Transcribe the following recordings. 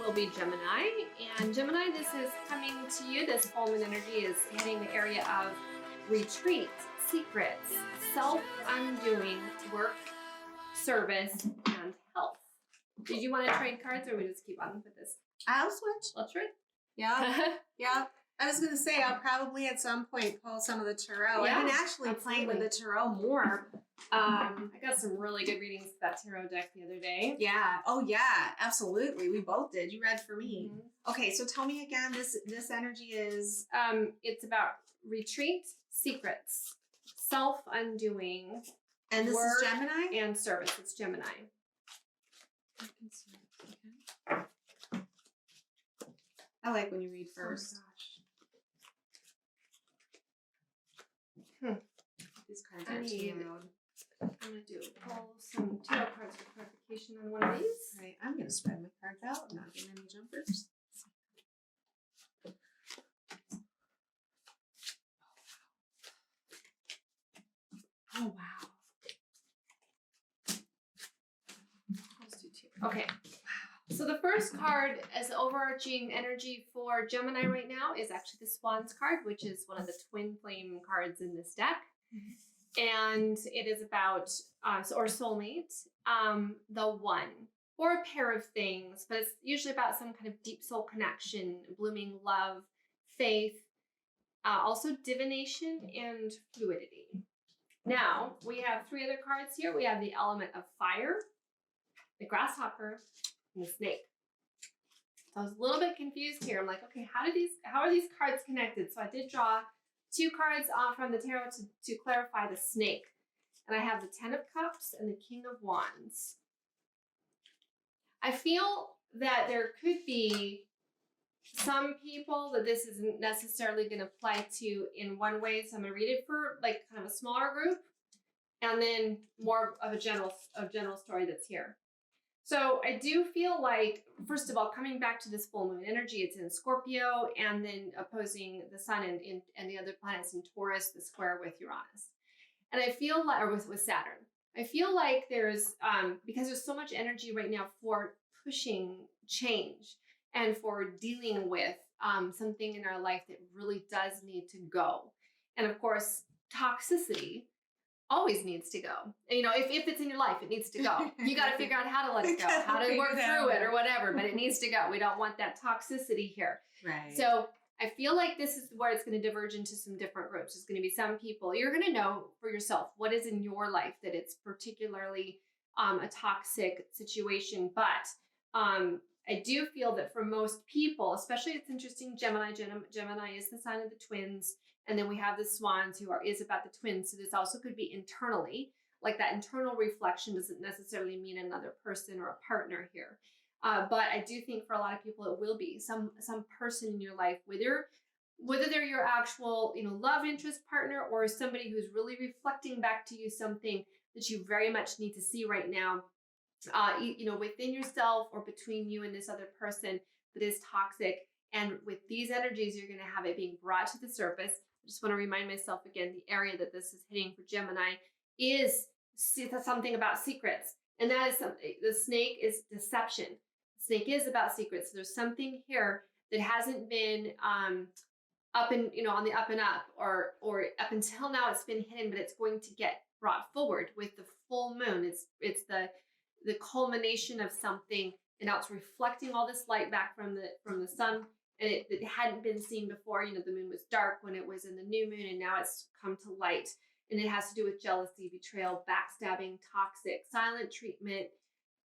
will be Gemini. And Gemini, this is coming to you. This full moon energy is hitting the area of retreat, secrets, self-undoing, work, service, and health. Did you want to trade cards, or we just keep on with this? I'll switch. Let's trade. Yeah. Yeah. I was going to say, I'll probably at some point pull some of the tarot. Yeah, I've been actually playing with the tarot more. I got some really good readings of that tarot deck the other day. Yeah. Oh, yeah. Absolutely. We both did. You read for me. Mm-hmm. Okay. So tell me again, this energy is... It's about retreat, secrets, self-undoing, and this is Gemini? And service. It's Gemini. Okay. I like when you read first. Oh, gosh. These cards are too loud. I'm going to pull some tarot cards for clarification on one of these. All right, I'm going to spread my cards out. I'm not getting any jumpers. Oh, wow. Let's do two. Okay. So the first card as overarching energy for Gemini right now is actually the Swans card, which is one of the twin flame cards in this deck. And it is about, or soulmate, the one, or a pair of things, but it's usually about some kind of deep soul connection, blooming love, faith, also divination and fluidity. Now, we have three other cards here. We have the element of fire, the grasshopper, and the snake. So I was a little bit confused here. I'm like, okay, how are these cards connected? So I did draw two cards from the tarot to clarify the snake. And I have the Ten of Cups and the King of Wands. I feel that there could be some people that this isn't necessarily going to apply to in one way. So I'm going to read it for like kind of a smaller group, and then more of a general story that's here. So I do feel like, first of all, coming back to this full moon energy, it's in Scorpio and then opposing the sun and the other planets in Taurus, the square with Uranus. And I feel like, or with Saturn, I feel like there's, because there's so much energy right now for pushing change and for dealing with something in our life that really does need to go. And of course, toxicity always needs to go. And, you know, if it's in your life, it needs to go. You got to figure out how to let it go, how to work through it or whatever, but it needs to go. We don't want that toxicity here. Right. So I feel like this is where it's going to diverge into some different groups. There's going to be some people, you're going to know for yourself what is in your life that it's particularly a toxic situation. But I do feel that for most people, especially it's interesting, Gemini is the sign of the twins. And then we have the Swans is about the twins. So this also could be internally, like that internal reflection doesn't necessarily mean another person or a partner here. But I do think for a lot of people, it will be some person in your life, whether they're your actual, love interest partner or somebody who's really reflecting back to you something that you very much need to see right now, within yourself or between you and this other person that is toxic. And with these energies, you're going to have it being brought to the surface. I just want to remind myself again, the area that this is hitting for Gemini is something about secrets. And that is something, the snake is deception. The snake is about secrets. So there's something here that hasn't been up and, on the up and up, or up until now it's been hidden, but it's going to get brought forward with the full moon. It's the culmination of something, and now it's reflecting all this light back from the sun. And it hadn't been seen before. The moon was dark when it was in the new moon, and now it's come to light. And it has to do with jealousy, betrayal, backstabbing, toxic, silent treatment.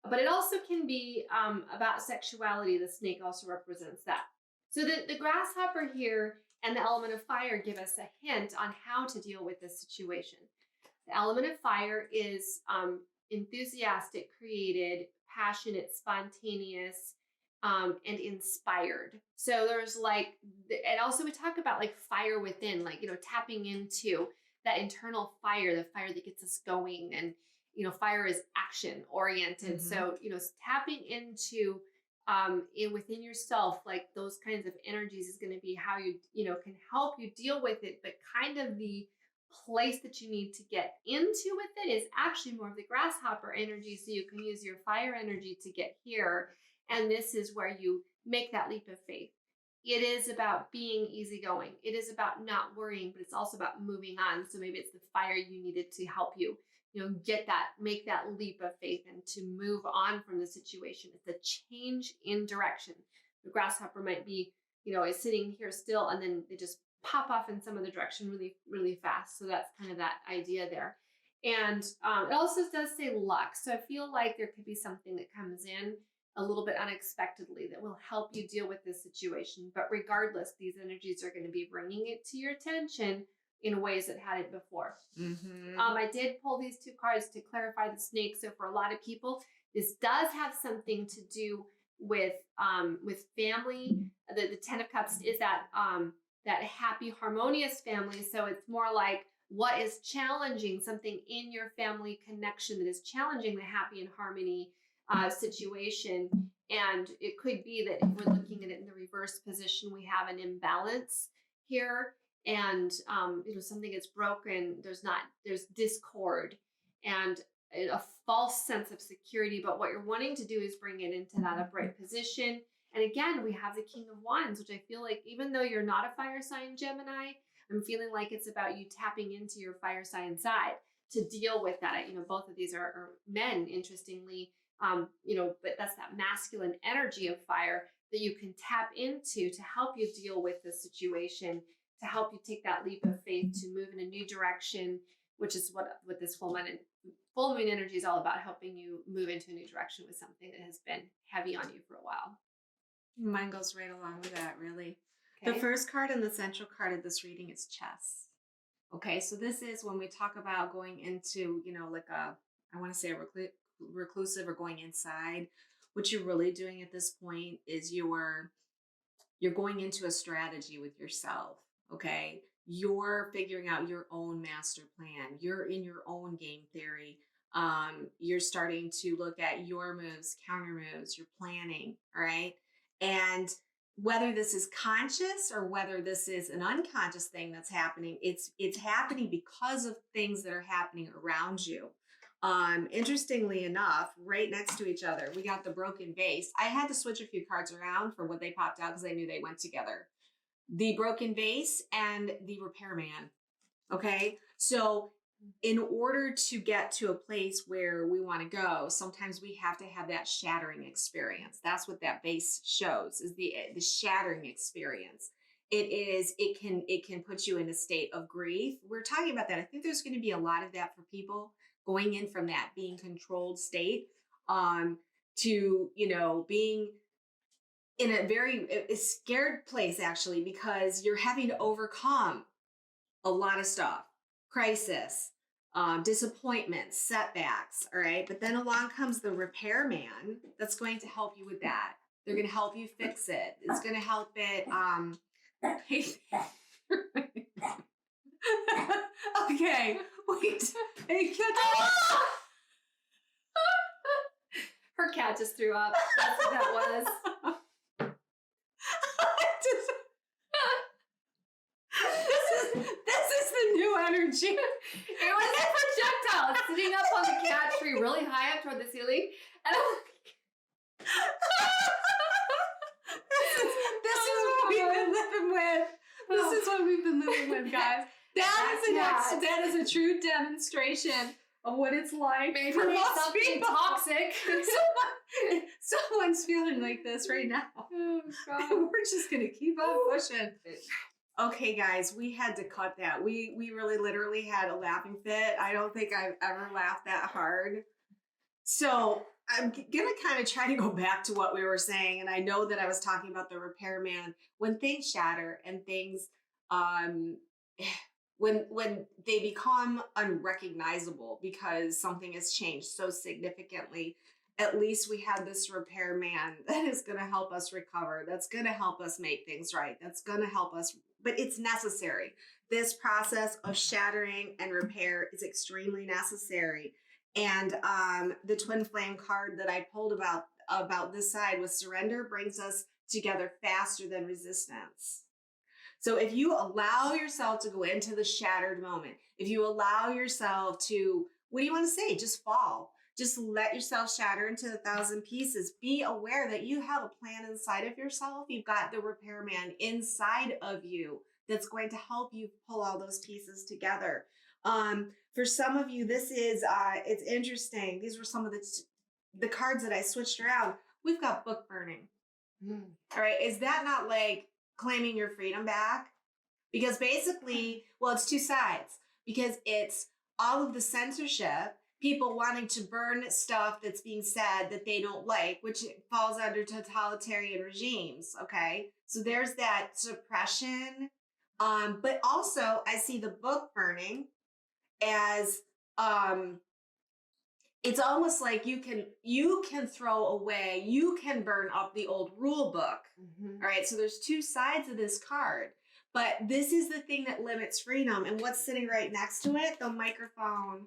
But it also can be about sexuality. The snake also represents that. So the grasshopper here and the element of fire give us a hint on how to deal with this situation. The element of fire is enthusiastic, created, passionate, spontaneous, and inspired. So there's and also we talk about like fire within, tapping into that internal fire, the fire that gets us going. And, fire is action oriented. Mm-hmm. So, tapping into within yourself, like those kinds of energies is going to be how you, can help you deal with it. But kind of the place that you need to get into with it is actually more of the grasshopper energy. So you can use your fire energy to get here. And this is where you make that leap of faith. It is about being easygoing. It is about not worrying, but it's also about moving on. So maybe it's the fire you needed to help you, make that leap of faith and to move on from the situation. It's a change in direction. The grasshopper might be, is sitting here still, and then they just pop off in some other direction really, really fast. So that's kind of that idea there. And it also does say luck. So I feel like there could be something that comes in a little bit unexpectedly that will help you deal with this situation. But regardless, these energies are going to be bringing it to your attention in ways that hadn't before. Mm-hmm. I did pull these two cards to clarify the snake. So for a lot of people, this does have something to do with family. The Ten of Cups is that happy, harmonious family. So it's more like what is challenging, something in your family connection that is challenging the happy and harmony situation. And it could be that if we're looking at it in the reverse position, we have an imbalance here, and something is broken. There's discord and a false sense of security. But what you're wanting to do is bring it into that upright position. And again, we have the King of Wands, which I feel like even though you're not a fire sign Gemini, I'm feeling like it's about you tapping into your fire sign side to deal with that. Both of these are men, interestingly. But that's that masculine energy of fire that you can tap into to help you deal with the situation, to help you take that leap of faith, to move in a new direction, which is what this full moon energy is all about, helping you move into a new direction with something that has been heavy on you for a while. Mine goes right along with that, really. Okay. The first card and the central card of this reading is chess. Okay, so this is when we talk about going into, I want to say a reclusive or going inside. What you're really doing at this point is you're going into a strategy with yourself. Okay, you're figuring out your own master plan. You're in your own game theory. You're starting to look at your moves, counter moves, you're planning. All right, and whether this is conscious or whether this is an unconscious thing that's happening, it's happening because of things that are happening around you. Interestingly enough, right next to each other, we got the broken vase. I had to switch a few cards around for what they popped out because I knew they went together. The broken vase and the repairman. Okay, so in order to get to a place where we want to go, sometimes we have to have that shattering experience. That's what that vase shows, is the shattering experience. It can put you in a state of grief. We're talking about that. I think there's going to be a lot of that for people going in from that being controlled state to being in a very scared place, actually, because you're having to overcome a lot of stuff, crisis, disappointments, setbacks. All right, but then along comes the repairman that's going to help you with that. They're going to help you fix it. It's going to help it okay, wait. Her cat just threw up. That's what that was. This is the new energy. It was a projectile sitting up on the cat tree really high up toward the ceiling. And I'm like, this is what we've been living with. This is what we've been living with, guys. That is a true demonstration of what it's like. Maybe something toxic. Someone's feeling like this right now. Oh, God. We're just gonna keep on pushing. Okay, guys, we had to cut that. We really literally had a laughing fit. I don't think I've ever laughed that hard. So I'm gonna kind of try to go back to what we were saying. And I know that I was talking about the repairman. When things shatter and things when they become unrecognizable because something has changed so significantly, at least we have this repairman that is going to help us recover. That's going to help us make things right. That's going to help us, but it's necessary. This process of shattering and repair is extremely necessary. And the twin flame card that I pulled about this side with surrender brings us together faster than resistance. So if you allow yourself to go into the shattered moment, if you allow yourself to, what do you want to say? Just fall. Just let yourself shatter into 1,000 pieces. Be aware that you have a plan inside of yourself. You've got the repairman inside of you that's going to help you pull all those pieces together. For some of you, this is, it's interesting. These were some of the cards that I switched around. We've got book burning. All right. Is that not like claiming your freedom back? Because basically, well, it's two sides, because it's all of the censorship, people wanting to burn stuff that's being said that they don't like, which falls under totalitarian regimes. Okay. So there's that suppression. But also I see the book burning as, it's almost like you can throw away, you can burn up the old rule book. All right. So there's two sides of this card, but this is the thing that limits freedom. And what's sitting right next to it? The microphone,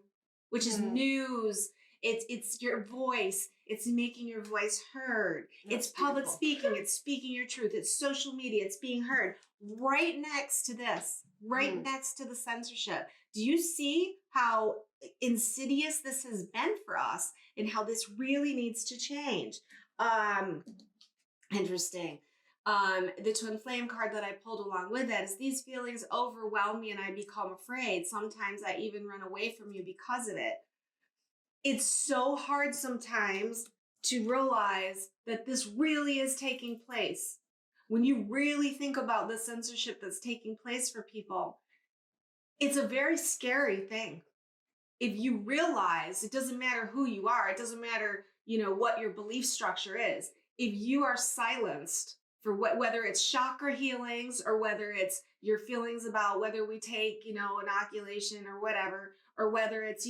which is news. It's your voice. It's making your voice heard. It's public speaking. It's speaking your truth. It's social media. It's being heard right next to this, right next to the censorship. Do you see how insidious this has been for us and how this really needs to change? Interesting. The twin flame card that I pulled along with that is these feelings overwhelm me and I become afraid. Sometimes I even run away from you because of it. It's so hard sometimes to realize that this really is taking place. When you really think about the censorship that's taking place for people, it's a very scary thing. If you realize it doesn't matter who you are, it doesn't matter, what your belief structure is. If you are silenced for whether it's chakra healings or whether it's your feelings about whether we take, inoculation or whatever, or whether it's,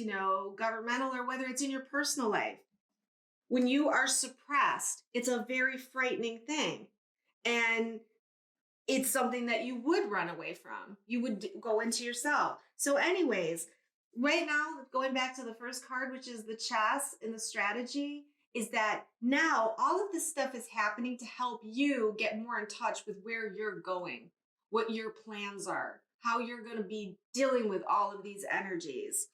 governmental or whether it's in your personal life, when you are suppressed, it's a very frightening thing. And it's something that you would run away from. You would go into yourself. So anyways, right now, going back to the first card, which is the chess and the strategy, is that now all of this stuff is happening to help you get more in touch with where you're going, what your plans are, how you're going to be dealing with all of these energies.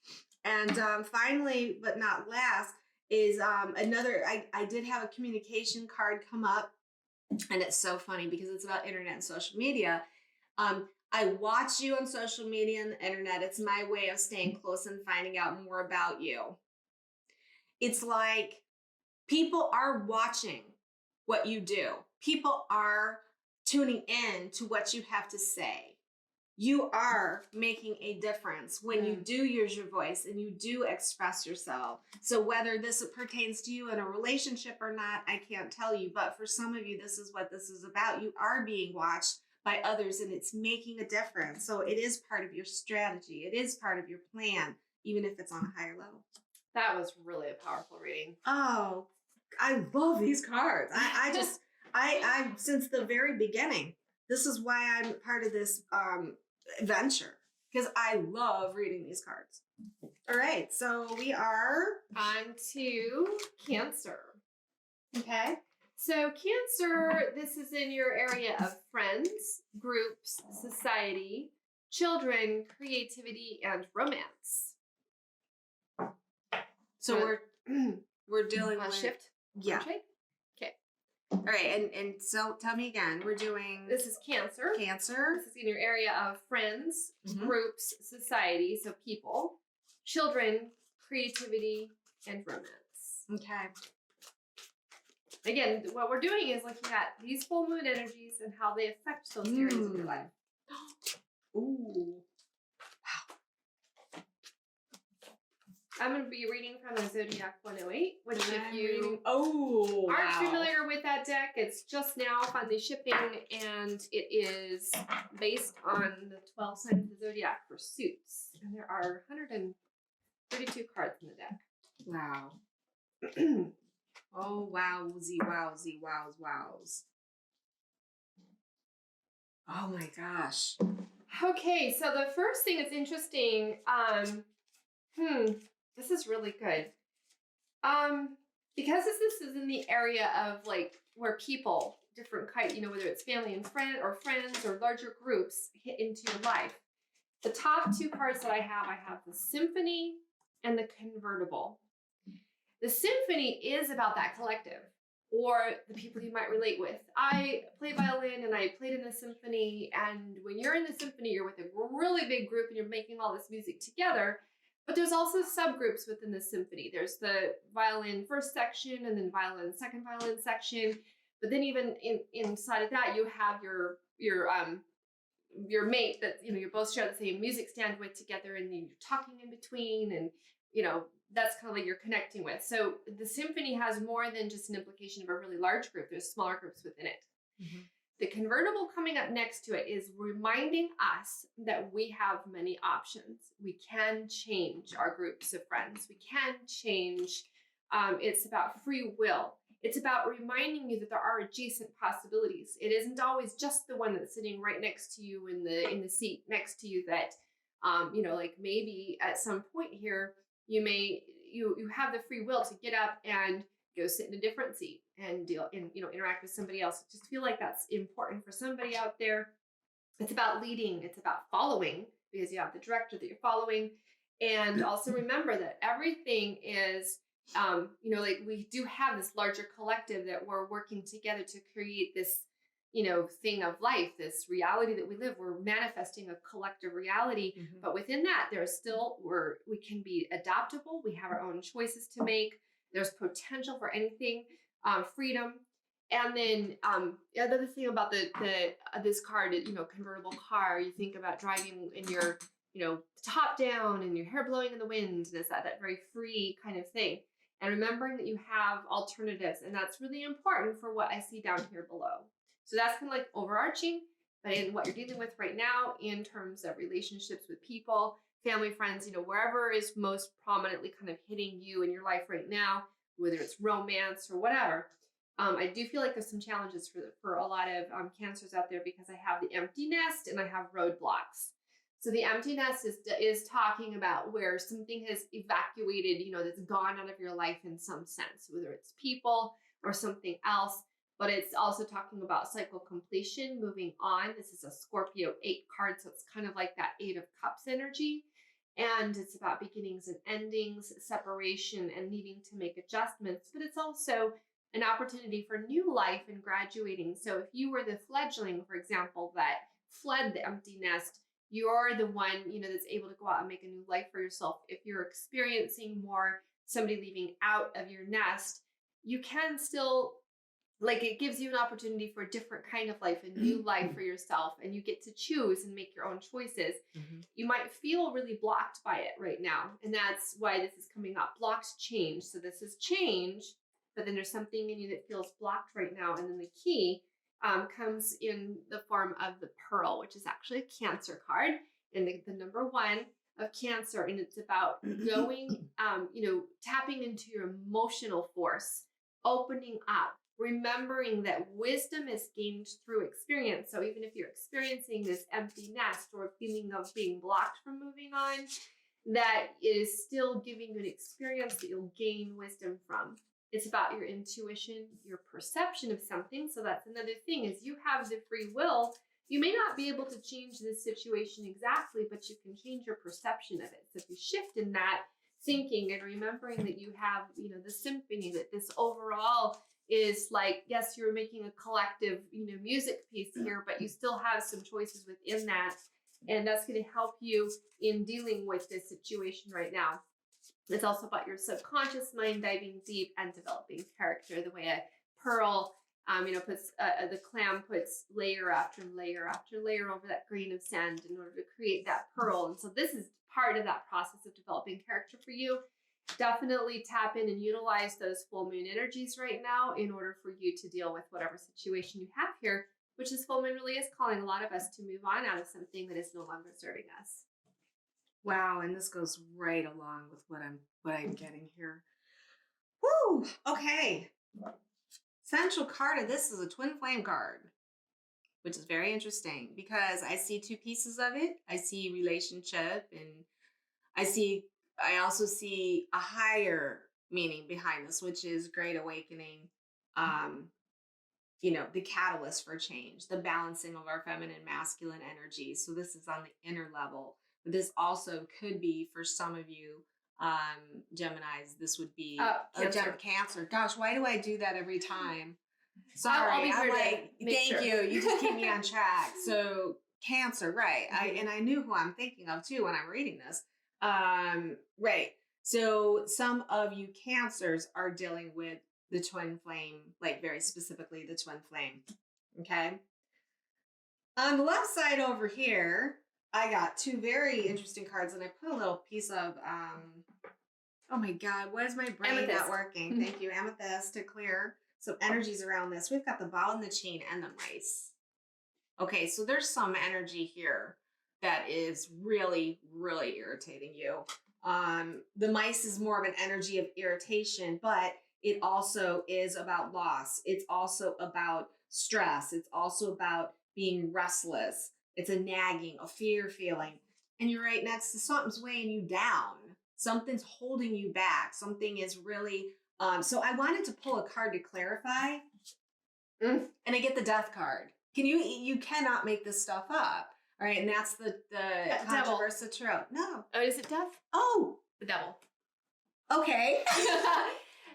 And finally, but not last, is another, I did have a communication card come up. And it's so funny because it's about internet and social media. I watch you on social media and the internet. It's my way of staying close and finding out more about you. It's like people are watching what you do. People are tuning in to what you have to say. You are making a difference when you do use your voice and you do express yourself. So whether this pertains to you in a relationship or not, I can't tell you. But for some of you, this is what this is about. You are being watched by others and it's making a difference. So it is part of your strategy. It is part of your plan, even if it's on a higher level. That was really a powerful reading. Oh, I love these cards. I since the very beginning, this is why I'm part of this venture, because I love reading these cards. All right, so we are on to Cancer. Okay, so Cancer, this is in your area of friends, groups, society, children, creativity, and romance. So we're dealing with shift. Yeah. Okay. All right, and so tell me again, we're doing... This is Cancer. Cancer. This is in your area of friends, groups, society, so people, children, creativity, and romance. Okay. Again, what we're doing is looking at these full moon energies and how they affect those areas of your life. Ooh. I'm going to be reading from the Zodiac 108, which if you aren't familiar with that deck, it's just now finally shipping, and it is based on the 12 signs of the Zodiac for suits. And there are 132 cards in the deck. Wow. Oh, wowsy, wowsy, wows. Oh my gosh. Okay, so the first thing that's interesting, this is really good. Because this is in the area of like where people, different kind, whether it's family and friends or larger groups hit into your life. The top two cards that I have the Symphony and the Convertible. The Symphony is about that collective or the people you might relate with. I play violin and I played in the symphony. And when you're in the symphony, you're with a really big group and you're making all this music together. But there's also subgroups within the symphony. There's the violin first section and then violin second violin section. But then even inside of that, you have your mate that you both share the same music stand with together, and then you're talking in between, and that's kind of like you're connecting with. So the symphony has more than just an implication of a really large group. There's smaller groups within it. Mm-hmm. The convertible coming up next to it is reminding us that we have many options. We can change our groups of friends. We can change. It's about free will. It's about reminding you that there are adjacent possibilities. It isn't always just the one that's sitting right next to you in the seat next to you that, like maybe at some point here, you have the free will to get up and go sit in a different seat and interact with somebody else. I just feel like that's important for somebody out there. It's about leading. It's about following, because you have the director that you're following. And also remember that everything is, like we do have this larger collective that we're working together to create this, thing of life, this reality that we live. We're manifesting a collective reality, mm-hmm. But within that, there's still, we can be adaptable. We have our own choices to make. There's potential for anything, freedom. And then another thing about this card, convertible car, you think about driving in your, top down and your hair blowing in the wind. And it's that very free kind of thing. And remembering that you have alternatives. And that's really important for what I see down here below. So that's kind of like overarching, but in what you're dealing with right now in terms of relationships with people, family, friends, wherever is most prominently kind of hitting you in your life right now, whether it's romance or whatever. I do feel like there's some challenges for a lot of cancers out there, because I have the empty nest and I have roadblocks. So the empty nest is talking about where something has evacuated, that's gone out of your life in some sense, whether it's people or something else. But it's also talking about cycle completion, moving on. This is a Scorpio 8 card, so it's kind of like that 8 of Cups energy. And it's about beginnings and endings, separation, and needing to make adjustments. But it's also an opportunity for new life and graduating. So if you were the fledgling, for example, that fled the empty nest, you're the one, that's able to go out and make a new life for yourself. If you're experiencing more somebody leaving out of your nest, you can still, it gives you an opportunity for a different kind of life, a new life for yourself, and you get to choose and make your own choices. Mm-hmm. You might feel really blocked by it right now, and that's why this is coming up. Blocked change. So this is change, but then there's something in you that feels blocked right now. And then the key comes in the form of the Pearl, which is actually a Cancer card, and the number 1 of Cancer. And it's about going, tapping into your emotional force, opening up, remembering that wisdom is gained through experience. So even if you're experiencing this empty nest or feeling of being blocked from moving on, that it is still giving you an experience that you'll gain wisdom from. It's about your intuition, your perception of something. So that's another thing, is you have the free will. You may not be able to change this situation exactly, but you can change your perception of it. So if you shift in that thinking and remembering that you have, the symphony, that this overall is like, yes, you're making a collective, music piece here, but you still have some choices within that. And that's going to help you in dealing with this situation right now. It's also about your subconscious mind diving deep and developing character, the way a pearl, puts the clam puts layer after layer after layer over that grain of sand in order to create that pearl. And so this is part of that process of developing character for you. Definitely tap in and utilize those full moon energies right now in order for you to deal with whatever situation you have here, which this full moon really is calling a lot of us to move on out of something that is no longer serving us. Wow, and this goes right along with what I'm getting here. Woo! Okay. Central card of this is a twin flame card, which is very interesting because I see 2 pieces of it. I see relationship, and I also see a higher meaning behind this, which is great awakening. The catalyst for change, the balancing of our feminine masculine energy. So this is on the inner level, but this also could be for some of you, Geminis, this would be Cancer. Gosh, why do I do that every time? Sorry, I'll be I'm here like, thank sure. you. You just keep me on track. So Cancer, right. Mm-hmm. I knew who I'm thinking of too when I'm reading this. Right. So some of you Cancers are dealing with the twin flame, like very specifically the twin flame. Okay. On the left side over here, I got two very interesting cards, and I put a little piece of, oh my God, what is my brain Amethyst. not working? Thank you, amethyst, to clear some energies around this. We've got the ball and the chain and the mice. Okay, so there's some energy here that is really, really irritating you. The mice is more of an energy of irritation, but it also is about loss. It's also about stress. It's also about being restless. It's a nagging, a fear feeling. And you're right next to something's weighing you down. Something's holding you back. Something is really, so I wanted to pull a card to clarify. And I get the death card. You cannot make this stuff up. All right. And that's the controversial tarot. No. Oh, is it death? Oh, The devil. okay.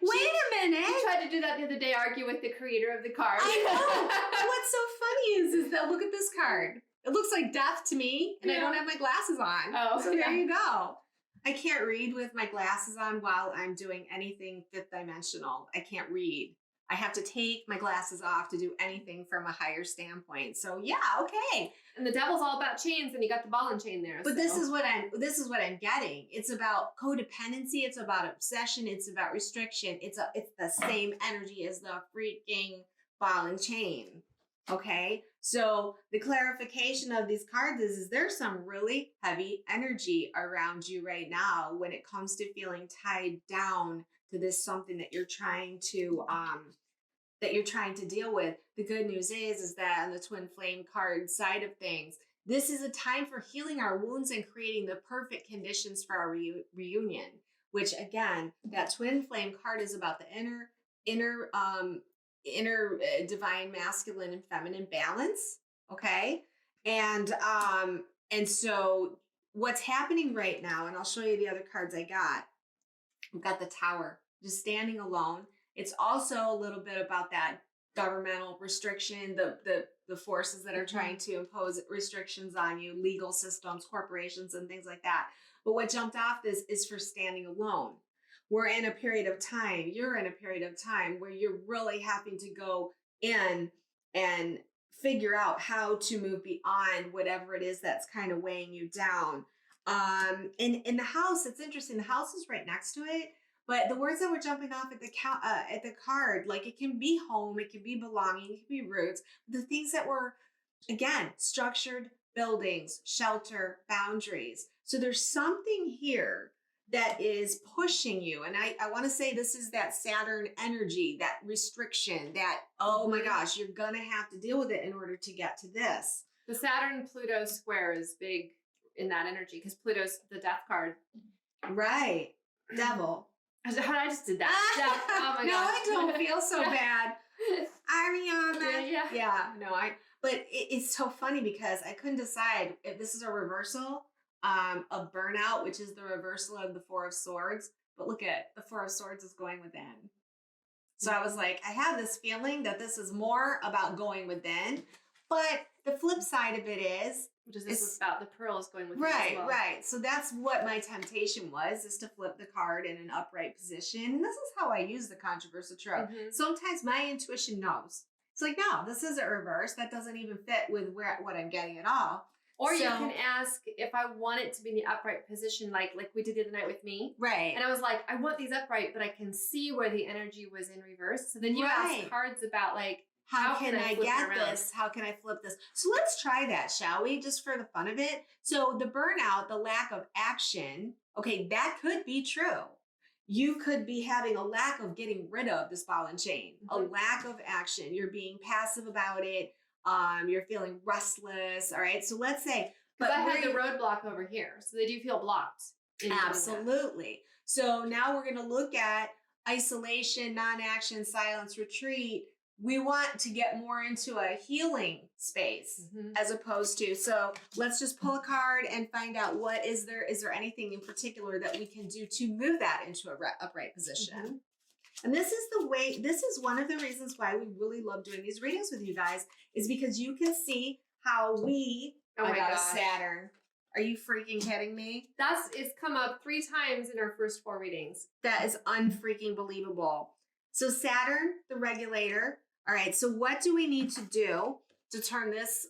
Wait a minute. I tried to do that the other day, argue with the creator of the card. I know. What's so funny is that look at this card. It looks like death to me, and I don't have my glasses on. Oh, so there you go. I can't read with my glasses on while I'm doing anything fifth dimensional. I can't read. I have to take my glasses off to do anything from a higher standpoint. So yeah, okay. And the devil's all about chains, and you got the ball and chain there. But this is what I'm getting. It's about codependency. It's about obsession. It's about restriction. It's the same energy as the freaking ball and chain. Okay. So the clarification of these cards is there's some really heavy energy around you right now when it comes to feeling tied down to this something that you're trying to deal with. The good news is that on the twin flame card side of things, this is a time for healing our wounds and creating the perfect conditions for our reunion, which again, that twin flame card is about the inner divine masculine and feminine balance. Okay. And so what's happening right now, and I'll show you the other cards I got. We've got the Tower, just standing alone. It's also a little bit about that governmental restriction, the forces that are trying to impose restrictions on you, legal systems, corporations, and things like that. But what jumped off this is for standing alone. We're in a period of time, you're in a period of time where you're really having to go in and figure out how to move beyond whatever it is that's kind of weighing you down. In the house, it's interesting. The house is right next to it. But the words that were jumping off at the card, like it can be home, it can be belonging, it can be roots. The things that were, again, structured buildings, shelter, boundaries. So there's something here that is pushing you. And I want to say this is that Saturn energy, that restriction, that, oh my gosh, you're going to have to deal with it in order to get to this. The Saturn-Pluto square is big in that energy because Pluto's the death card. Right. Devil. I just did that. Oh my no, gosh. I don't feel so bad. Ariana. Yeah. No, but it's so funny because I couldn't decide if this is a reversal of burnout, which is the reversal of the Four of Swords. But look at the Four of Swords is going within. So I was like, I have this feeling that this is more about going within. But the flip side of it is, which is this is about the pearls going with right, as well. Right. So that's what my temptation was, is to flip the card in an upright position. And this is how I use the controversial tarot. Mm-hmm. Sometimes my intuition knows. It's like, no, this isn't reverse. That doesn't even fit with what I'm getting at all. Or you can ask if I want it to be in the upright position, like we did the other night with me. Right. And I was like, I want these upright, but I can see where the energy was in reverse. So then you ask cards about like, how can I get this? How can I flip this? So let's try that, shall we? Just for the fun of it. So the burnout, the lack of action, okay, that could be true. You could be having a lack of getting rid of this ball and chain, a lack of action. You're being passive about it. You're feeling restless. All right. So let's say, but I had the roadblock over here. So they do feel blocked. Absolutely. So now we're going to look at isolation, non-action, silence, retreat. We want to get more into a healing space as opposed to, so let's just pull a card and find out is there anything in particular that we can do to move that into a upright position. And this is one of the reasons why we really love doing these readings with you guys, is because you can see how we, oh my gosh, Saturn. Are you freaking kidding me? It's come up 3 times in our first 4 readings. That is unfreaking believable. So Saturn, the regulator. All right, so what do we need to do to turn this,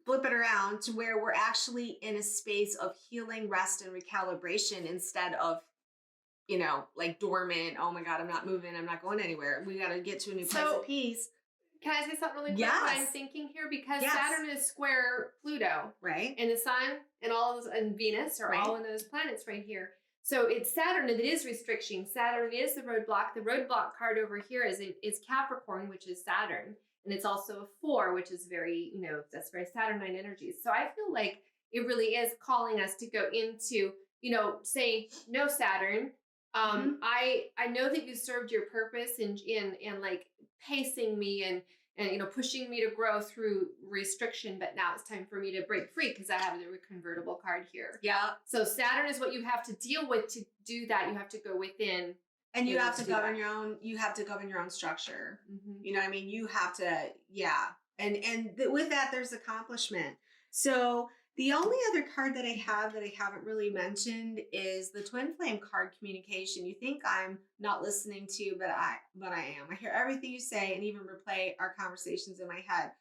flip it around to where we're actually in a space of healing, rest, and recalibration instead of, like dormant, oh my God, I'm not moving, I'm not going anywhere. We got to get to a new place of peace. Can I say something really quick? Yes. What I'm thinking here, because Saturn is square Pluto, right? And the Sun and all of those, and Venus are all in those planets right here. So it's Saturn that is restriction. Saturn is the roadblock. The roadblock card over here is Capricorn, which is Saturn, and it's also a 4, which is very, that's very Saturnine energies. So I feel like it really is calling us to go into, say, no, Saturn. I know that you served your purpose in like pacing me and pushing me to grow through restriction, but now it's time for me to break free because I have the convertible card here. Yeah. So Saturn is what you have to deal with. To do that, you have to go within, and you have to govern your own. You have to govern your own structure. You know what I mean? You have to, and with that, there's accomplishment. So the only other card that I have that I haven't really mentioned is the twin flame card, communication. You think I'm not listening to you, but I am. I hear everything you say and even replay our conversations in my head.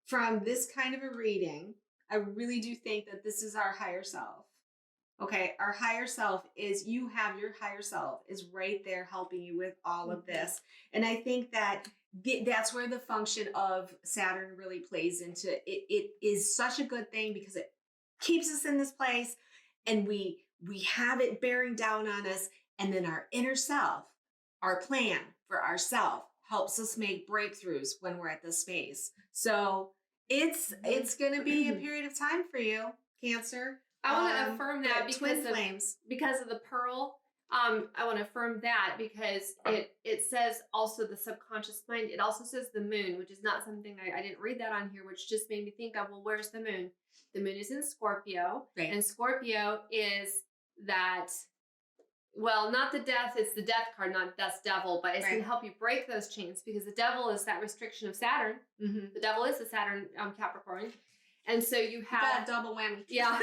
From this kind of a reading, I really do think that this is our higher self. Okay, our higher self is, your higher self is right there helping you with all of this. And I think that that's where the function of Saturn really plays into it. It is such a good thing because it keeps us in this place, and we have it bearing down on us, and then our inner self, our plan for ourself, helps us make breakthroughs when we're at this space. So it's going to be a period of time for you, Cancer. I want to affirm that because of the pearl. I want to affirm that because it says also the subconscious mind. It also says the moon, which is not something I didn't read that on here, which just made me think of, well, where's the moon? The moon is in Scorpio, and Scorpio is that, well, not the death, it's the death card, not that's devil, but it's going to help you break those chains because the devil is that restriction of Saturn. The devil is the Saturn Capricorn. And so you have that double whammy. Yeah.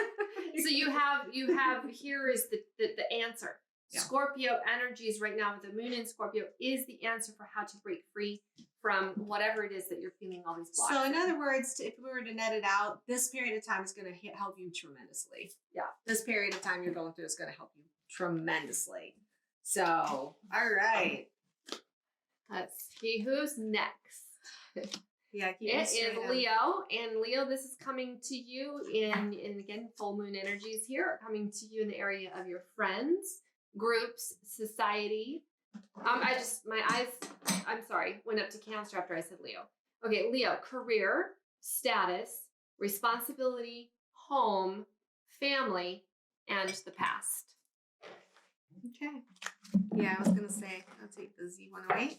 So you have here is the answer. Yeah. Scorpio energies right now with the moon in Scorpio is the answer for how to break free from whatever it is that you're feeling all these blocks. So in other words, if we were to net it out, this period of time is going to help you tremendously. Yeah. This period of time you're going through is going to help you tremendously. So, all right. Let's see who's next. Yeah, it is Leo, and Leo, this is coming to you in again, full moon energies here, coming to you in the area of your friends, groups, society. My eyes, I'm sorry, went up to Cancer after I said Leo. Okay, Leo, career, status, responsibility, home, family, and the past. Okay. Yeah, I was going to say, I'll take the Z108.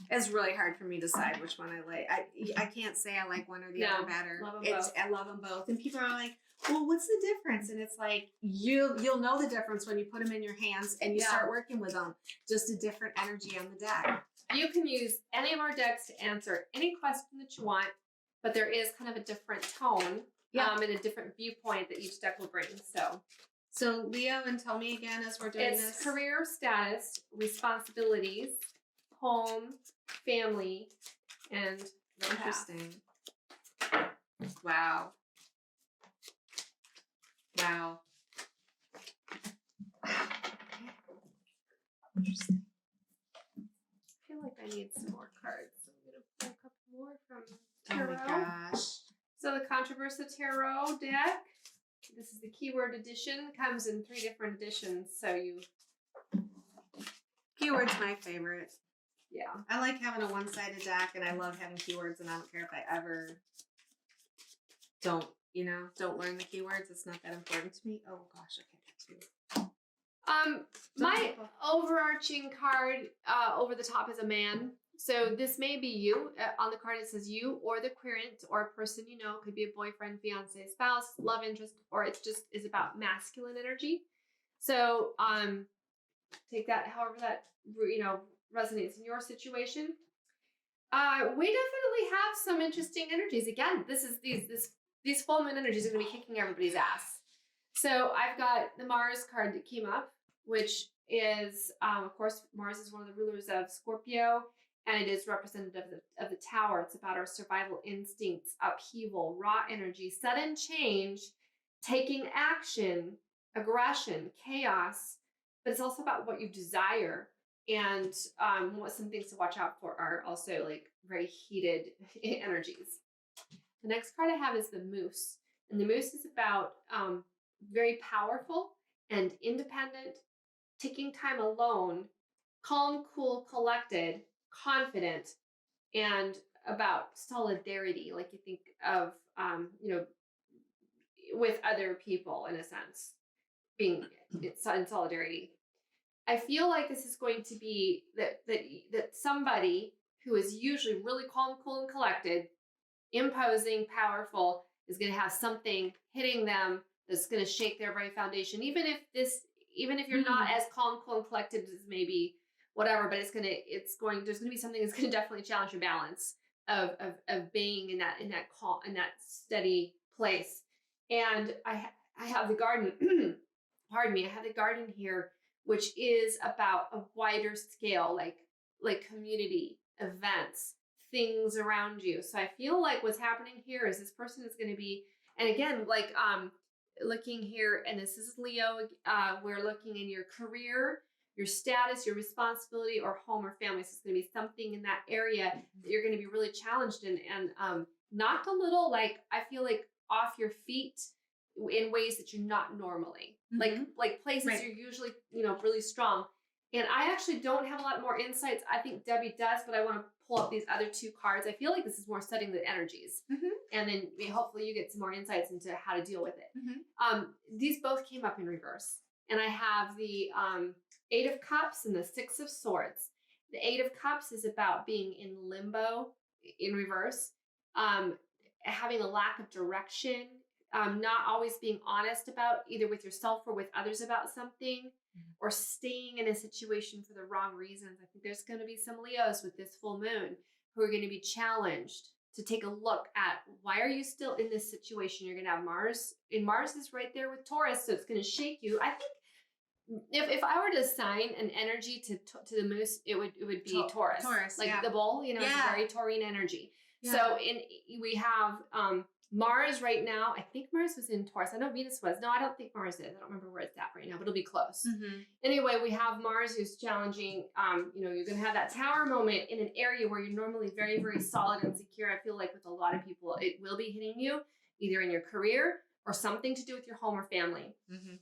It's really hard for me to decide which one I like. I can't say I like one or the other better. I love them both. And people are like, well, what's the difference? And it's like, you'll know the difference when you put them in your hands and you start working with them. Just a different energy on the deck. You can use any of our decks to answer any question that you want, but there is kind of a different tone and a different viewpoint that each deck will bring. So Leo, and tell me again as we're doing this. It's career, status, responsibilities, home, family, and the interesting. Wow. Interesting. I feel like I need some more cards. So I'm going to pull a couple more from Tarot. Oh my gosh. So the Controversa Tarot deck. This is the keyword edition. Comes in 3 different editions. So keyword's my favorite. Yeah. I like having a one-sided deck, and I love having keywords, and I don't care if I ever don't learn the keywords. It's not that important to me. Oh gosh, okay, 2. Um, my overarching card over the top is a man. So this may be you. On the card, it says you or the querent or a person you know. Could be a boyfriend, fiance, spouse, love interest, or it just is about masculine energy. So take that however that resonates in your situation. We definitely have some interesting energies. Again, these full moon energies are going to be kicking everybody's ass. So I've got the Mars card that came up, which is, of course, Mars is one of the rulers of Scorpio, and it is representative of the Tower. It's about our survival instincts, upheaval, raw energy, sudden change, taking action, aggression, chaos, but it's also about what you desire. And what some things to watch out for are also like very heated energies. The next card I have is the Moose. And the Moose is about very powerful and independent, taking time alone, calm, cool, collected, confident, and about solidarity. Like you think of, with other people in a sense, being in solidarity. I feel like this is going to be that somebody who is usually really calm, cool, and collected, imposing, powerful, is going to have something hitting them that's going to shake their very foundation. Even if you're not as calm, cool, and collected as maybe whatever, but there's going to be something that's going to definitely challenge your balance of being in that calm, in that steady place. And I have the garden. Pardon me. I have the garden here, which is about a wider scale, like community events, things around you. So I feel like what's happening here is this person is going to be, and again, like looking here, and this is Leo, we're looking in your career, your status, your responsibility, or home or family. So it's going to be something in that area that you're going to be really challenged in, and knocked a little, like, I feel like off your feet in ways that you're not normally. Like places right. You're usually, really strong. And I actually don't have a lot more insights. I think Debbie does, but I want to pull up these other two cards. I feel like this is more studying the energies. And then hopefully you get some more insights into how to deal with it. These both came up in reverse. And I have the Eight of Cups and the Six of Swords. The Eight of Cups is about being in limbo in reverse, having a lack of direction, not always being honest about either with yourself or with others about something, or staying in a situation for the wrong reasons. I think there's going to be some Leos with this full moon who are going to be challenged to take a look at, why are you still in this situation? You're going to have Mars, and Mars is right there with Taurus, so it's going to shake you. I think if I were to assign an energy to the Moose, it would be Taurus. Like the bull, it's a very Taurian energy. Yeah. So we have Mars right now. I think Mars was in Taurus. I know Venus was. No, I don't think Mars is. I don't remember where it's at right now, but it'll be close. Anyway, we have Mars who's challenging. You're going to have that tower moment in an area where you're normally very, very solid and secure. I feel like with a lot of people, it will be hitting you either in your career or something to do with your home or family.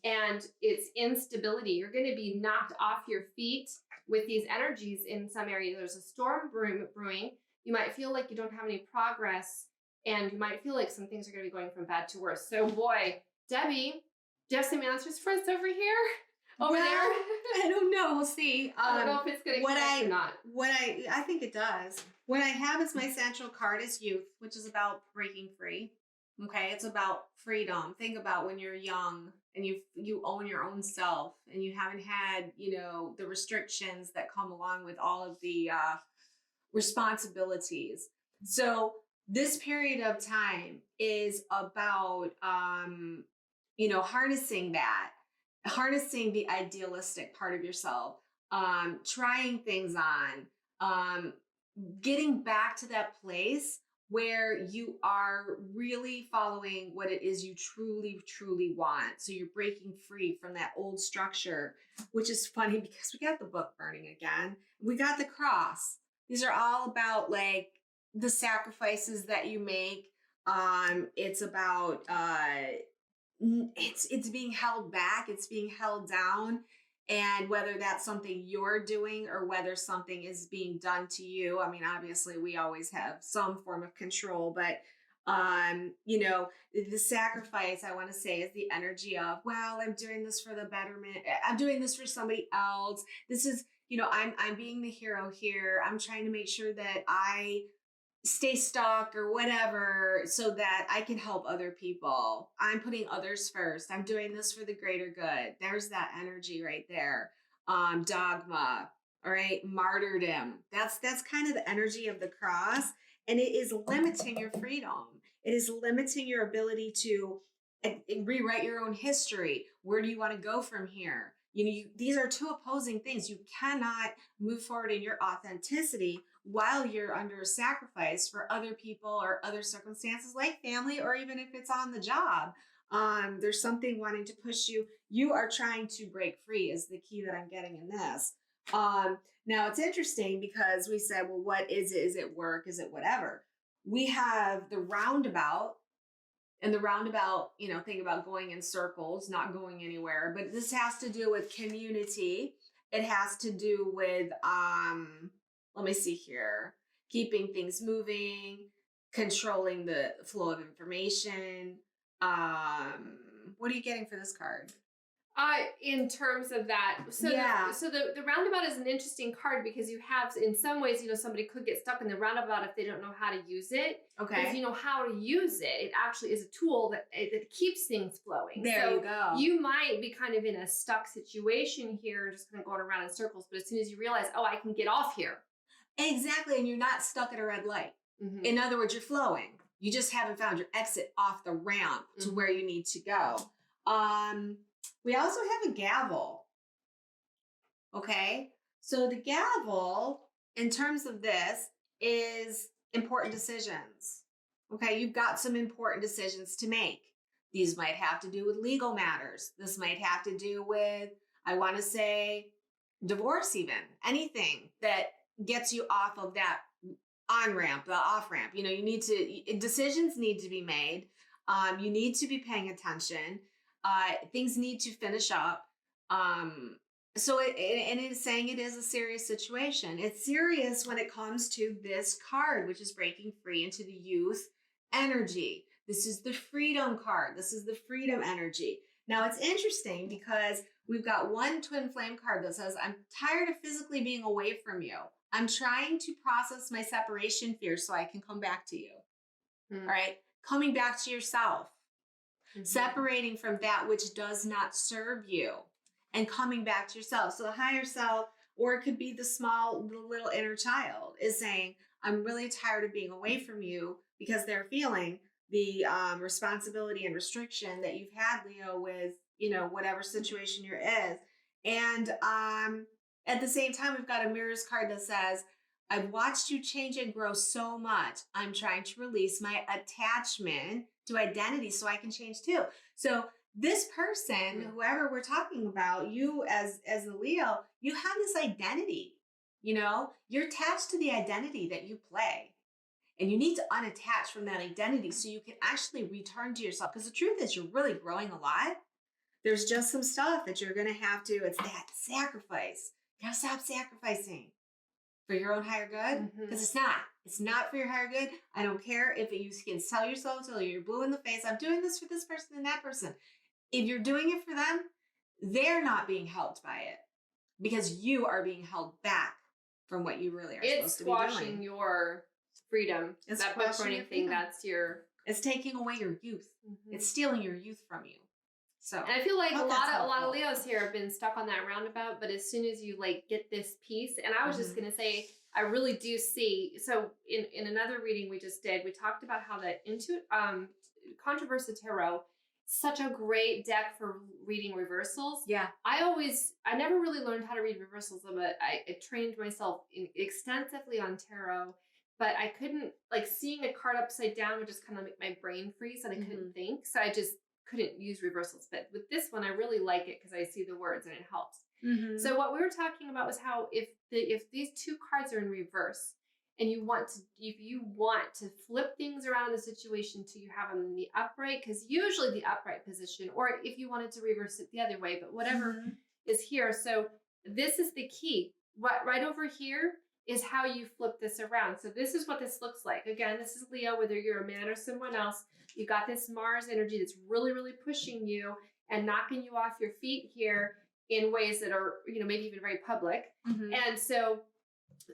And it's instability. You're going to be knocked off your feet with these energies in some area. There's a storm brewing. You might feel like you don't have any progress, and you might feel like some things are going to be going from bad to worse. So, boy, Debbie, do you have some answers for us over here? Over there? I don't know. We'll see. I don't know if it's going to connect or not. I think it does. What I have as my central card is youth, which is about breaking free. Okay, it's about freedom. Think about when you're young and you own your own self, and you haven't had, the restrictions that come along with all of the responsibilities. So this period of time is about, harnessing the idealistic part of yourself, trying things on, getting back to that place where you are really following what it is you truly, truly want. So you're breaking free from that old structure, which is funny because we got the book burning again. We got the cross. These are all about like the sacrifices that you make. It's about, it's being held back. It's being held down. And whether that's something you're doing or whether something is being done to you. I mean, obviously we always have some form of control, but You know, the sacrifice, I want to say, is the energy of, well, I'm doing this for the betterment. I'm doing this for somebody else. This is, I'm being the hero here. I'm trying to make sure that I stay stuck or whatever so that I can help other people. I'm putting others first. I'm doing this for the greater good. There's that energy right there. Dogma, all right, martyrdom. That's kind of the energy of the cross, and it is limiting your freedom. It is limiting your ability to rewrite your own history. Where do you want to go from here? These are two opposing things. You cannot move forward in your authenticity while you're under sacrifice for other people or other circumstances like family, or even if it's on the job. There's something wanting to push you. You are trying to break free is the key that I'm getting in this. Now it's interesting because we said, well, what is it? Is it work? Is it whatever? We have the roundabout, and the roundabout, think about going in circles, not going anywhere, but this has to do with community. It has to do with, let me see here, keeping things moving, controlling the flow of information. What are you getting for this card? In terms of that, so yeah. The roundabout is an interesting card because you have, in some ways, somebody could get stuck in the roundabout if they don't know how to use it. Okay. If you know how to use it, it actually is a tool that keeps things flowing. There you go. You might be kind of in a stuck situation here, just kind of going around in circles. But as soon as you realize, oh, I can get off here. Exactly, and you're not stuck at a red light. Mm-hmm. In other words, you're flowing. You just haven't found your exit off the ramp to where you need to go. We also have a gavel. Okay, so the gavel, in terms of this, is important decisions. Okay, you've got some important decisions to make. These might have to do with legal matters. This might have to do with, I want to say, divorce even. Anything that gets you off of that on-ramp, the off-ramp. Decisions need to be made. You need to be paying attention. Things need to finish up. So it is saying it is a serious situation. It's serious when it comes to this card, which is breaking free into the youth energy. This is the freedom card. This is the freedom energy. Now it's interesting because we've got one twin flame card that says, I'm tired of physically being away from you. I'm trying to process my separation fear so I can come back to you. All right. Coming back to yourself. Separating from that which does not serve you and coming back to yourself. So the higher self, or it could be the little inner child, is saying, I'm really tired of being away from you, because they're feeling the responsibility and restriction that you've had, Leo, with, whatever situation you're in. And at the same time, we've got a mirrors card that says, I've watched you change and grow so much. I'm trying to release my attachment to identity so I can change too. So this person, whoever we're talking about, you as the Leo, you have this identity, you're attached to the identity that you play, and you need to unattach from that identity so you can actually return to yourself. Because the truth is, you're really growing a lot. There's just some stuff that you're going to have to, it's that sacrifice. You gotta stop sacrificing for your own higher good, because it's not for your higher good. I don't care if you can tell yourself till you're blue in the face, I'm doing this for this person and that person. If you're doing it for them, they're not being helped by it, because you are being held back from what you really are supposed to be doing. It's squashing your freedom. It's that pointing thing, that's your... It's taking away your youth. It's stealing your youth from you. So, and I feel like a lot of Leos here have been stuck on that roundabout, but as soon as you get this piece, and I was just going to say, I really do see, so in another reading we just did, we talked about how that Controversial Tarot, such a great deck for reading reversals. Yeah. I never really learned how to read reversals, but I trained myself extensively on tarot, but I couldn't, seeing a card upside down would just kind of make my brain freeze and I couldn't think. So I just couldn't use reversals. But with this one, I really like it because I see the words and it helps. So what we were talking about was how if these two cards are in reverse and if you want to flip things around in the situation till you have them in the upright, because usually the upright position, or if you wanted to reverse it the other way, but whatever is here. So this is the key. Right over here is how you flip this around. So this is what this looks like. Again, this is Leo, whether you're a man or someone else. You got this Mars energy that's really, really pushing you and knocking you off your feet here in ways that are, maybe even very public. And so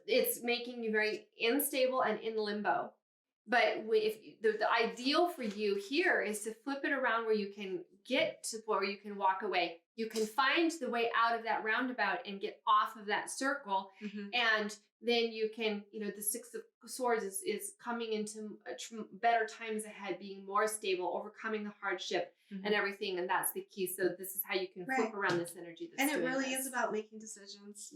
it's making you very unstable and in limbo. But if the ideal for you here is to flip it around where you can get to where you can walk away. You can find the way out of that roundabout and get off of that circle. And then you can, the Six of Swords is coming into better times ahead, being more stable, overcoming the hardship and everything. And that's the key. So this is how you can flip around this energy. And it really is about making decisions.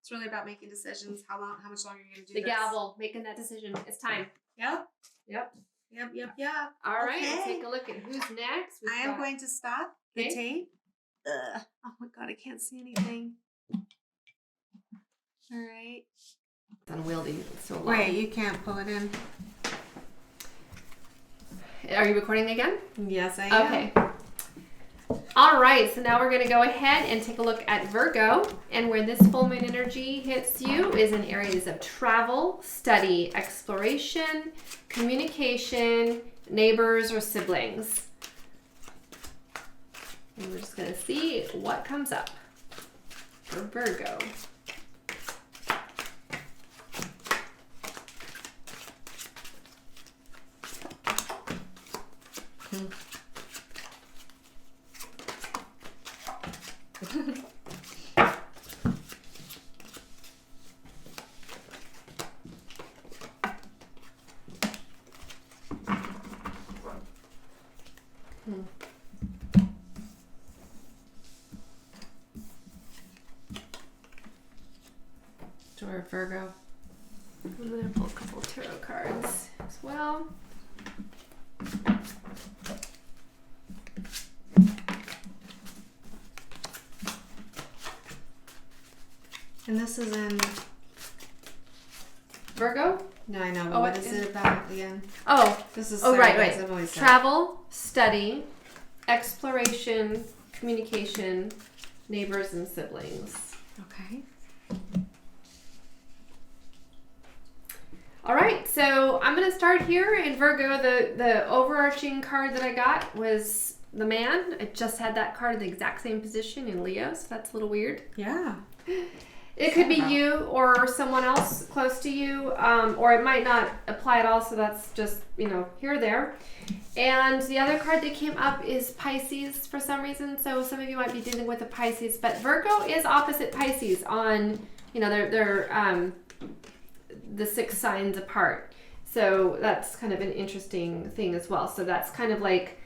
It's really about making decisions. How much longer are you going to do this? The gavel, making that decision. It's time. Yep. All right, let's take a look at who's next. I am going to stop the tape. Oh my God, I can't see anything. All right. It's unwieldy. It's so long. Wait, you can't pull it in. Are you recording again? Yes, I am. Okay. All right, so now we're going to go ahead and take a look at Virgo. And where this full moon energy hits you is in areas of travel, study, exploration, communication, neighbors, or siblings. And we're just going to see what comes up for Virgo. Or Virgo. I'm going to pull a couple tarot cards as well. And this is in Virgo? No, I know. But what is it about again? Oh, this is right. Travel, study, exploration, communication, neighbors, and siblings. Okay. All right, so I'm going to start here in Virgo. The overarching card that I got was the Man. I just had that card in the exact same position in Leo, so that's a little weird. Yeah. It could be you or someone else close to you, or it might not apply at all, so that's just, here or there. And the other card that came up is Pisces for some reason, so some of you might be dealing with a Pisces, but Virgo is opposite Pisces on, they're the 6 signs apart. So that's kind of an interesting thing as well. So that's kind of like,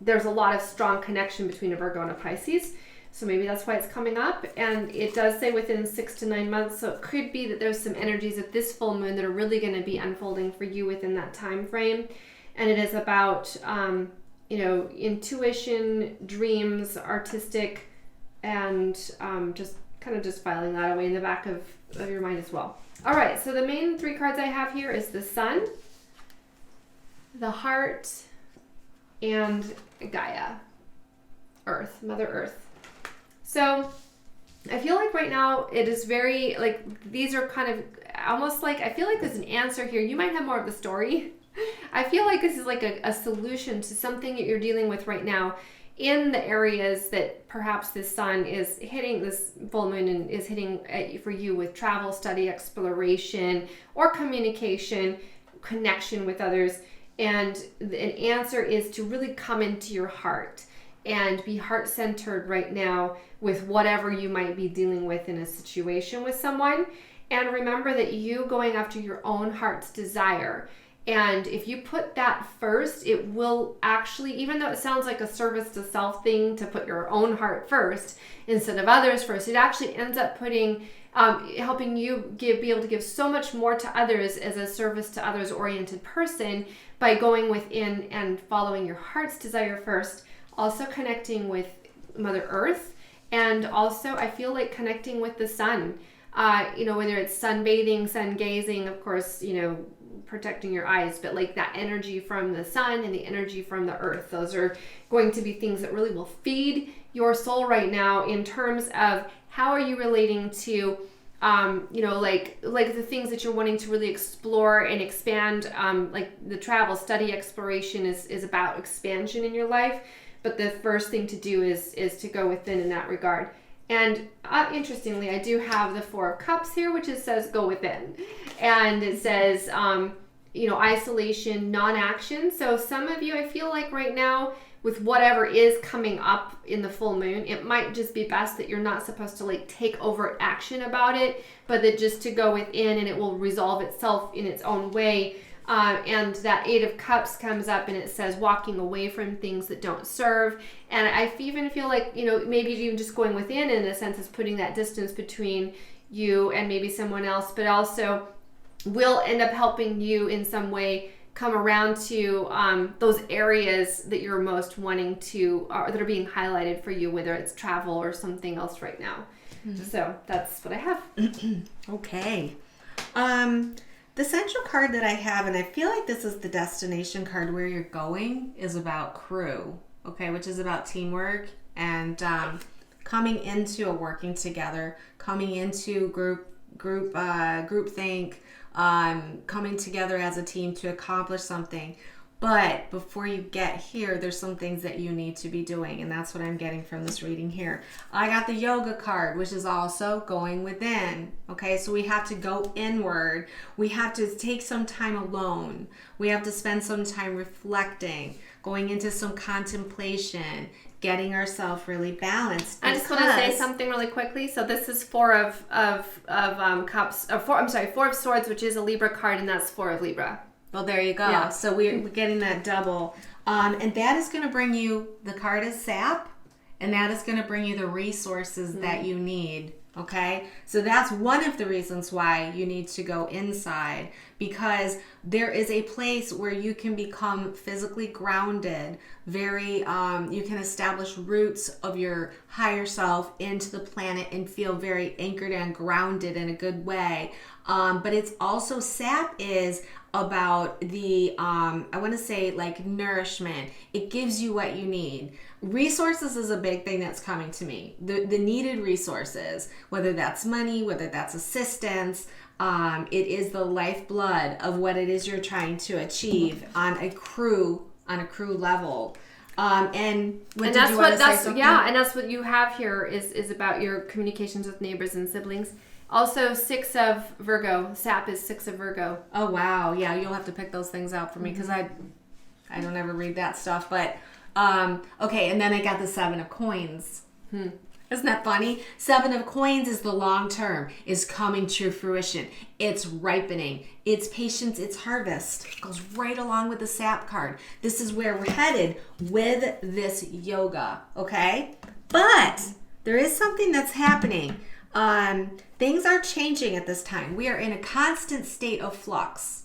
there's a lot of strong connection between a Virgo and a Pisces. So maybe that's why it's coming up. And it does say within 6 to 9 months. So it could be that there's some energies at this full moon that are really going to be unfolding for you within that time frame. And it is about, intuition, dreams, artistic, and just filing that away in the back of your mind as well. All right, so the main 3 cards I have here is the Sun, the Heart, and Gaia, Earth, Mother Earth. So I feel like right now it is very, these are kind of almost like, I feel like there's an answer here. You might have more of the story. I feel like this is like a solution to something that you're dealing with right now in the areas that perhaps this Sun is hitting, this full moon is hitting for you with travel, study, exploration, or communication, connection with others. And an answer is to really come into your heart and be heart-centered right now with whatever you might be dealing with in a situation with someone. And remember that you going after your own heart's desire. And if you put that first, it will actually, even though it sounds like a service to self thing to put your own heart first instead of others first, it actually ends up putting, helping you be able to give so much more to others as a service to others oriented person by going within and following your heart's desire first, also connecting with Mother Earth, and also I feel like connecting with the sun, whether it's sunbathing, sun gazing, of course, protecting your eyes, but like that energy from the sun and the energy from the earth, those are going to be things that really will feed your soul right now in terms of how are you relating to like the things that you're wanting to really explore and expand, like the travel, study, exploration is about expansion in your life. But the first thing to do is to go within in that regard. And interestingly, I do have the Four of Cups here, which says go within. And it says, isolation, non-action. So some of you, I feel like right now, with whatever is coming up in the full moon, it might just be best that you're not supposed to like take overt action about it, but that just to go within and it will resolve itself in its own way. And that Eight of Cups comes up and it says walking away from things that don't serve. And I even feel like, maybe even just going within in a sense is putting that distance between you and maybe someone else, but also will end up helping you in some way come around to those areas that you're most wanting to, that are being highlighted for you, whether it's travel or something else right now. Mm-hmm. So that's what I have. Okay. The central card that I have, and I feel like this is the destination card where you're going, is about crew, okay, which is about teamwork and coming into a working together, coming into group think, coming together as a team to accomplish something. But before you get here, there's some things that you need to be doing, and that's what I'm getting from this reading here. I got the yoga card, which is also going within. Okay, so we have to go inward. We have to take some time alone. We have to spend some time reflecting, going into some contemplation, getting ourselves really balanced. I just want to say something really quickly. So this is Four of Cups, Four of Swords, which is a Libra card, and that's Four of Libra. Well, there you go. Yeah. So we're getting that double. And that is going to bring you, the card is sap, and that is going to bring you the resources that you need. Okay? So that's one of the reasons why you need to go inside, because there is a place where you can become physically grounded, you can establish roots of your higher self into the planet and feel very anchored and grounded in a good way. But it's also, sap is about the, I want to say like nourishment. It gives you what you need. Resources is a big thing that's coming to me. The needed resources, whether that's money, whether that's assistance, it is the lifeblood of what it is you're trying to achieve on a crew level. And that's what you have here is about your communications with neighbors and siblings. Also, 6 of Virgo. Sap is 6 of Virgo. Oh, wow. Yeah, you'll have to pick those things out for me because I don't ever read that stuff. But, okay, and then I got the 7 of Coins. Isn't that funny? 7 of Coins is the long term, is coming to fruition. It's ripening. It's patience. It's harvest. It goes right along with the sap card. This is where we're headed with this yoga, okay? But there is something that's happening. Things are changing at this time. We are in a constant state of flux.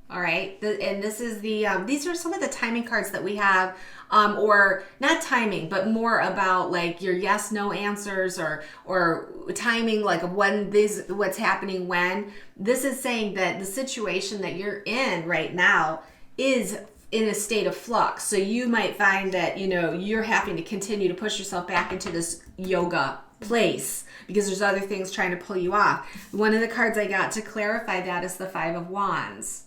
All right. And this is these are some of the timing cards that we have, or not timing, but more about like your yes, no answers or timing, like of what's happening when. This is saying that the situation that you're in right now is in a state of flux. So you might find that, you're having to continue to push yourself back into this yoga place, because there's other things trying to pull you off. One of the cards I got to clarify that is the 5 of Wands.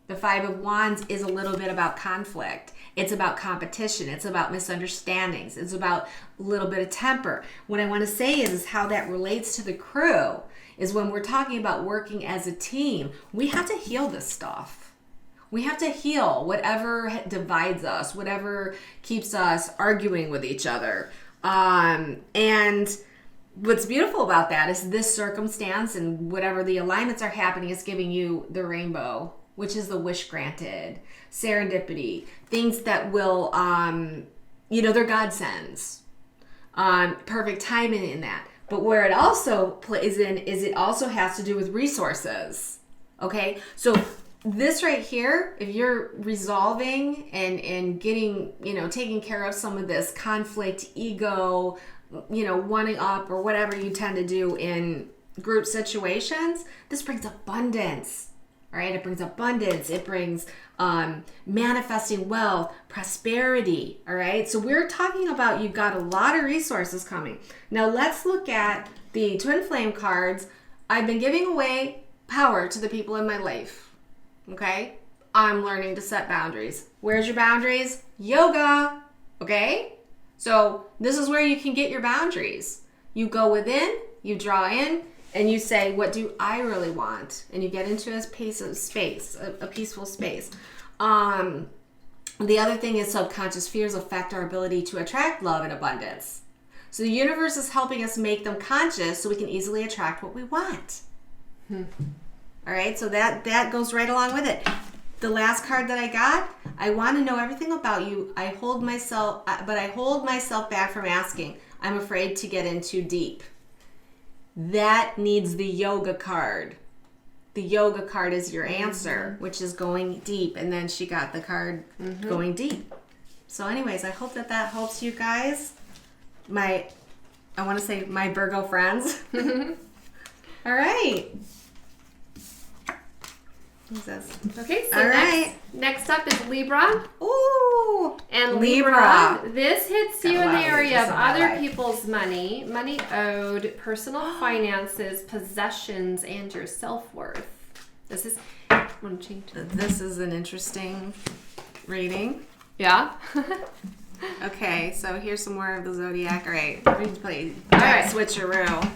The 5 of Wands is a little bit about conflict. It's about competition. It's about misunderstandings. It's about a little bit of temper. What I want to say is how that relates to the crew is when we're talking about working as a team, we have to heal this stuff. We have to heal whatever divides us, whatever keeps us arguing with each other. And what's beautiful about that is this circumstance and whatever the alignments are happening is giving you the rainbow, which is the wish granted, serendipity, things that will, they're godsends, perfect timing in that. But where it also plays in is it also has to do with resources. Okay, so this right here, if you're resolving and getting, taking care of some of this conflict, ego, wanting up or whatever you tend to do in group situations, this brings abundance, right? It brings abundance. It brings manifesting wealth, prosperity, all right? So we're talking about you've got a lot of resources coming. Now let's look at the Twin Flame cards. I've been giving away power to the people in my life. Okay? I'm learning to set boundaries. Where's your boundaries? Yoga. Okay? So this is where you can get your boundaries. You go within, you draw in, and you say, what do I really want? And you get into a piece of space, a peaceful space. The other thing is subconscious fears affect our ability to attract love and abundance. So the universe is helping us make them conscious so we can easily attract what we want. All right, so that goes right along with it. The last card that I got, I want to know everything about you. I hold myself back from asking. I'm afraid to get in too deep. That needs the yoga card. The yoga card is your answer, which is going deep. And then she got the card going deep. So anyways, I hope that helps you guys. My Virgo friends. All right. Who's this? Okay, so All right. next up is Libra. Ooh. And Libra, this hits you Got a in lot the of area Libras of in my other life. people's money owed, personal finances, possessions, and your self-worth. This is, I want to change. This is an interesting reading. Yeah. Okay, so here's some more of the zodiac. All right, we play All right. switcheroo.